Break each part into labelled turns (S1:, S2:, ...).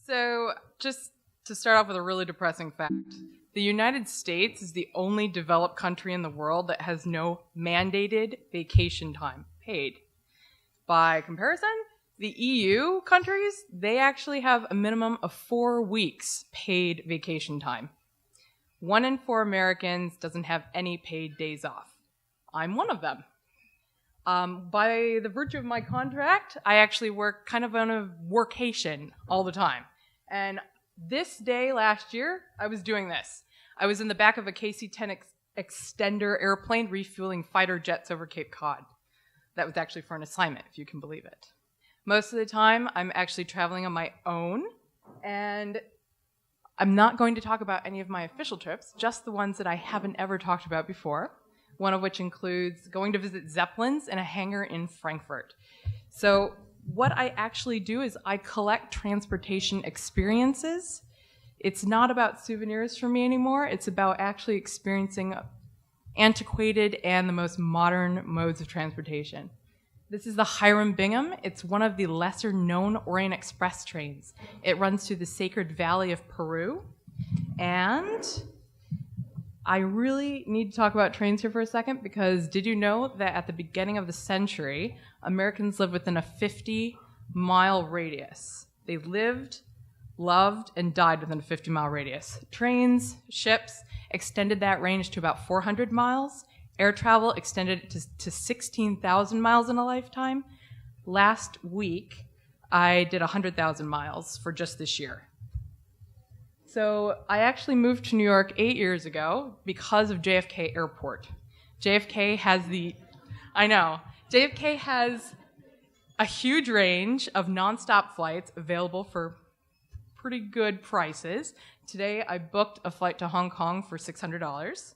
S1: So, just to start off with a really depressing fact, the United States is the only developed country in the world that has no mandated vacation time paid. By comparison, the EU countries, they actually have a minimum of 4 weeks paid vacation time. 1 in 4 Americans doesn't have any paid days off. I'm one of them. By the virtue of my contract, I actually work kind of on a workation all the time. And this day last year, I was doing this. I was in the back of a KC-10 extender airplane refueling fighter jets over Cape Cod. That was actually for an assignment, if you can believe it. Most of the time, I'm actually traveling on my own, and I'm not going to talk about any of my official trips, just the ones that I haven't ever talked about before, one of which includes going to visit Zeppelins in a hangar in Frankfurt. So what I actually do is I collect transportation experiences. It's not about souvenirs for me anymore. It's about actually experiencing antiquated and the most modern modes of transportation. This is the Hiram Bingham. It's one of the lesser-known Orient Express trains. It runs through the Sacred Valley of Peru. And I really need to talk about trains here for a second, because did you know that at the beginning of the century, Americans lived within a 50-mile radius? They lived, loved, and died within a 50-mile radius. Trains, ships extended that range to about 400 miles. Air travel extended it to 16,000 miles in a lifetime. Last week, I did 100,000 miles for just this year. So I actually moved to New York 8 years ago because of JFK Airport. JFK has a huge range of nonstop flights available for pretty good prices. Today I booked a flight to Hong Kong for $600.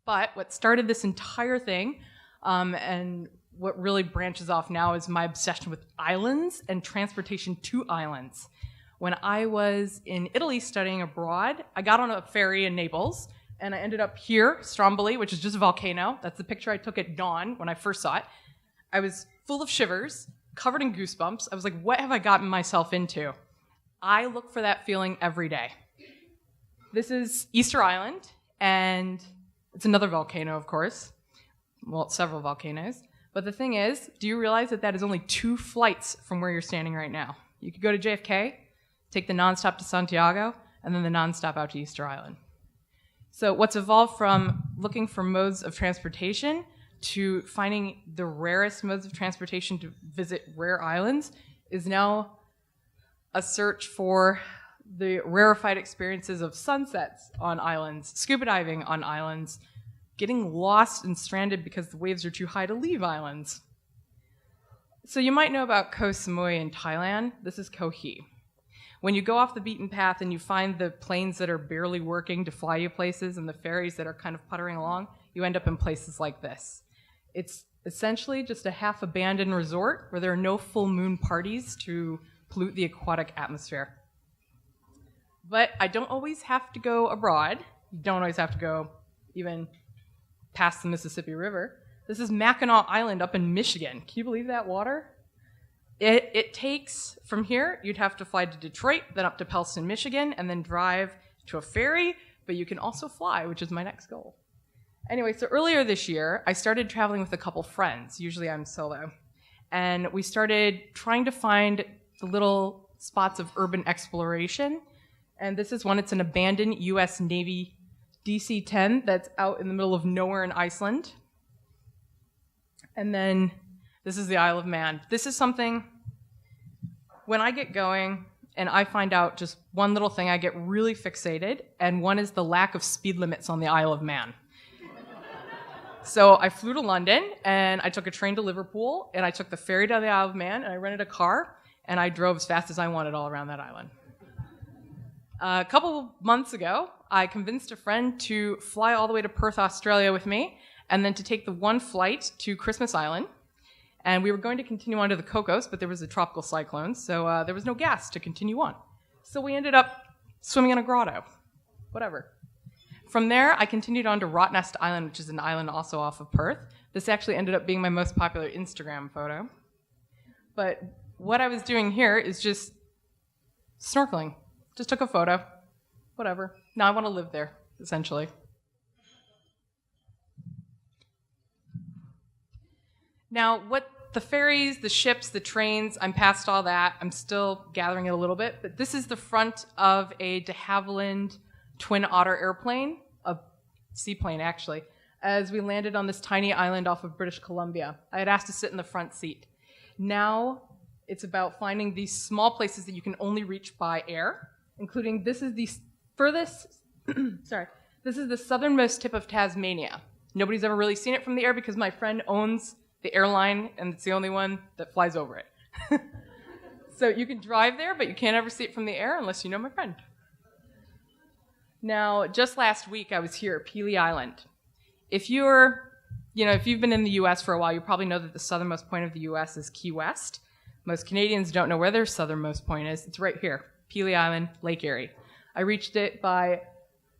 S1: But what started this entire thing, and what really branches off now, is my obsession with islands and transportation to islands. When I was in Italy studying abroad, I got on a ferry in Naples, and I ended up here, Stromboli, which is just a volcano. That's the picture I took at dawn when I first saw it. I was full of shivers, covered in goosebumps. I was like, what have I gotten myself into? I look for that feeling every day. This is Easter Island, and it's another volcano, of course. Well, it's several volcanoes. But the thing is, do you realize that that is only 2 flights from where you're standing right now? You could go to JFK, take the nonstop to Santiago, and then the nonstop out to Easter Island. So what's evolved from looking for modes of transportation to finding the rarest modes of transportation to visit rare islands is now a search for the rarefied experiences of sunsets on islands, scuba diving on islands, getting lost and stranded because the waves are too high to leave islands. So you might know about Koh Samui in Thailand. This is Koh Hee. When you go off the beaten path and you find the planes that are barely working to fly you places and the ferries that are kind of puttering along, you end up in places like this. It's essentially just a half-abandoned resort where there are no full moon parties to pollute the aquatic atmosphere. But I don't always have to go abroad. You don't always have to go even past the Mississippi River. This is Mackinac Island up in Michigan. Can you believe that water? It takes, from here, you'd have to fly to Detroit, then up to Pellston, Michigan, and then drive to a ferry, but you can also fly, which is my next goal. Anyway, so earlier this year, I started traveling with a couple friends. Usually I'm solo. And we started trying to find the little spots of urban exploration. And this is one. It's an abandoned U.S. Navy DC-10 that's out in the middle of nowhere in Iceland. And then this is the Isle of Man. This is something, when I get going and I find out just one little thing, I get really fixated, and one is the lack of speed limits on the Isle of Man. So I flew to London, and I took a train to Liverpool, and I took the ferry to the Isle of Man, and I rented a car, and I drove as fast as I wanted all around that island. A couple of months ago, I convinced a friend to fly all the way to Perth, Australia with me, and then to take the one flight to Christmas Island. And we were going to continue on to the Cocos, but there was a tropical cyclone, so there was no gas to continue on. So we ended up swimming in a grotto. Whatever. From there, I continued on to Rottnest Island, which is an island also off of Perth. This actually ended up being my most popular Instagram photo. But what I was doing here is just snorkeling. Just took a photo. Whatever. Now I want to live there, essentially. Now, what the ferries, the ships, the trains, I'm past all that. I'm still gathering it a little bit. But this is the front of a de Havilland Twin Otter airplane, a seaplane actually, as we landed on this tiny island off of British Columbia. I had asked to sit in the front seat. Now it's about finding these small places that you can only reach by air, including this is the furthest, this is the southernmost tip of Tasmania. Nobody's ever really seen it from the air because my friend owns the airline, and it's the only one that flies over it. So you can drive there, but you can't ever see it from the air unless you know my friend. Now, just last week, I was here at Pelee Island. If you've been in the U.S. for a while, you probably know that the southernmost point of the U.S. is Key West. Most Canadians don't know where their southernmost point is. It's right here, Pelee Island, Lake Erie. I reached it by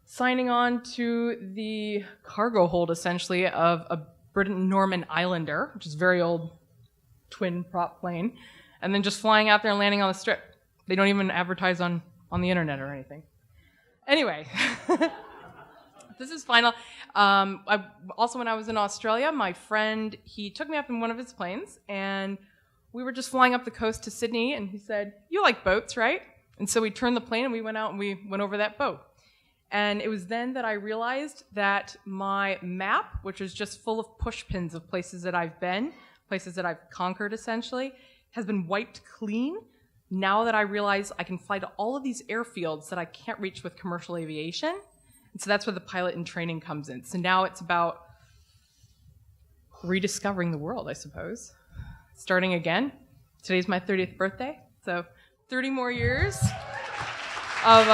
S1: signing on to the cargo hold, essentially, of a Britten-Norman Islander, which is a very old twin prop plane, and then just flying out there and landing on the strip. They don't even advertise on the internet or anything. Anyway, this is final. Also, when I was in Australia, my friend, he took me up in one of his planes, and we were just flying up the coast to Sydney, and he said, "You like boats, right?" And so we turned the plane, and we went out, and we went over that boat. And it was then that I realized that my map, which is just full of push pins of places that I've been, places that I've conquered essentially, has been wiped clean now that I realize I can fly to all of these airfields that I can't reach with commercial aviation. And so that's where the pilot in training comes in. So now it's about rediscovering the world, I suppose. Starting again. Today's my 30th birthday, so 30 more years of